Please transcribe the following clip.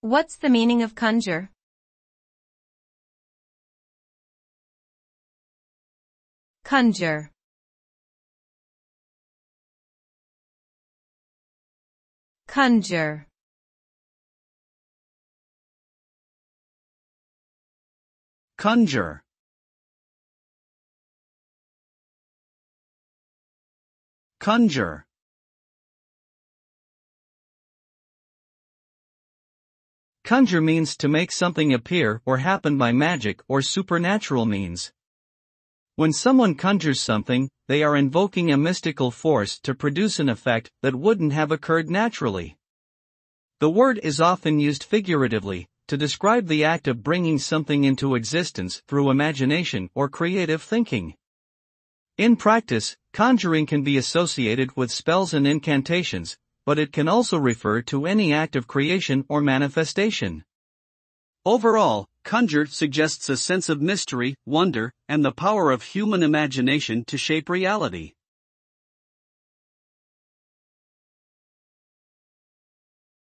What's the meaning of conjure? Conjure. Conjure. Conjure. Conjure. Conjure means to make something appear or happen by magic or supernatural means. When someone conjures something, they are invoking a mystical force to produce an effect that wouldn't have occurred naturally. The word is often used figuratively, to describe the act of bringing something into existence through imagination or creative thinking. In practice, conjuring can be associated with spells and incantations, but it can also refer to any act of creation or manifestation. Overall, conjure suggests a sense of mystery, wonder, and the power of human imagination to shape reality.